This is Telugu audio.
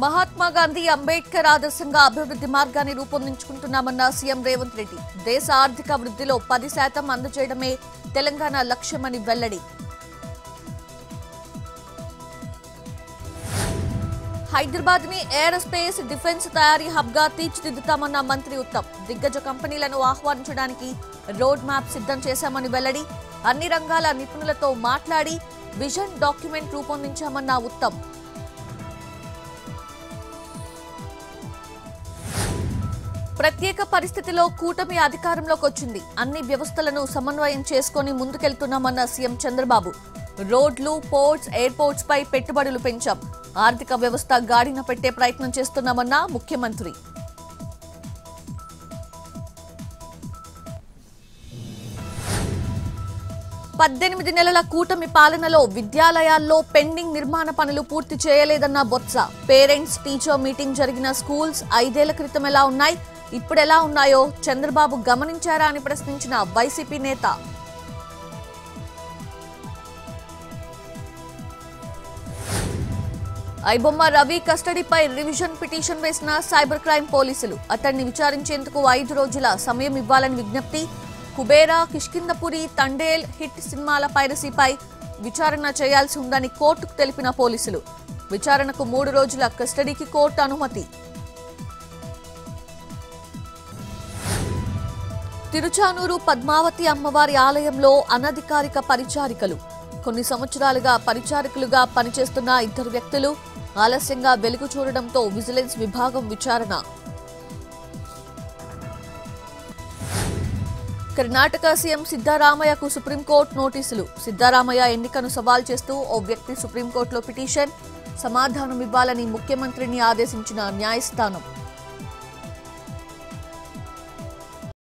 మహాత్మా గాంధీ అంబేద్కర్ ఆదర్శంగా అభివృద్ధి మార్గాన్ని రూపొందించుకుంటున్నామన్న సీఎం రేవంత్ రెడ్డి. దేశ ఆర్థిక వృద్ధిలో 10% అందజేయడమే తెలంగాణ లక్ష్యమని వెల్లడి. హైదరాబాద్ ని ఏరోస్పేస్ డిఫెన్స్ తయారీ హబ్ గా తీర్చిదిద్దుతామన్న మంత్రి ఉత్తమ్. దిగ్గజ కంపెనీలను ఆహ్వానించడానికి రోడ్ మ్యాప్ సిద్ధం చేశామని వెల్లడి. అన్ని రంగాల నిపుణులతో మాట్లాడి విజన్ డాక్యుమెంట్ రూపొందించామన్న ఉత్తమ్. ప్రత్యేక పరిస్థితిలో కూటమి అధికారంలోకి వచ్చింది. అన్ని వ్యవస్థలను సమన్వయం చేసుకుని ముందుకెళ్తున్నామన్న సీఎం చంద్రబాబు. రోడ్లు, పోర్ట్స్, ఎయిర్పోర్ట్స్ పై పెట్టుబడులు పెంచాం. ఆర్థిక వ్యవస్థ గాడిన పెట్టే ప్రయత్నం చేస్తున్నామన్న ముఖ్యమంత్రి. పద్దెనిమిది నెలల కూటమి పాలనలో విద్యాలయాల్లో పెండింగ్ నిర్మాణ పనులు పూర్తి చేయలేదన్న బొత్స. పేరెంట్స్ టీచర్ మీటింగ్ జరిగిన స్కూల్స్ 5 ఏళ్ల క్రితం ఎలా ఉన్నాయి, ఇప్పుడెలా ఉన్నాయో చంద్రబాబు గమనించారా అని ప్రశ్నించిన వైసీపీ నేత. ఐబొమ్మ రవి కస్టడీపై రివిజన్ పిటిషన్ వేసిన సైబర్ క్రైమ్ పోలీసులు. అతన్ని విచారించేందుకు 5 రోజుల సమయం ఇవ్వాలని విజ్ఞప్తి. కుబేరా, కిష్కిందపురి, తండేల్ హిట్ సినిమాల పైరసీపై విచారణ చేయాల్సి ఉందని కోర్టుకు తెలిపిన పోలీసులు. విచారణకు 3 రోజుల కస్టడీకి కోర్టు అనుమతి. తిరుచానూరు పద్మావతి అమ్మవారి ఆలయంలో అనధికారిక పరిచారికలు. కొన్ని సంవత్సరాలుగా పరిచారికలుగా పనిచేస్తున్న 2 వ్యక్తులు ఆలస్యంగా వెలుగు చూడడంతో విజిలెన్స్ విభాగం విచారణ. కర్ణాటక సీఎం సిద్ధరామయ్యకు సుప్రీంకోర్టు నోటీసులు. సిద్ధరామయ్య ఎన్నికను సవాల్ చేస్తూ ఓ వ్యక్తి సుప్రీంకోర్టులో పిటిషన్. సమాధానం ఇవ్వాలని ముఖ్యమంత్రిని ఆదేశించిన న్యాయస్థానం.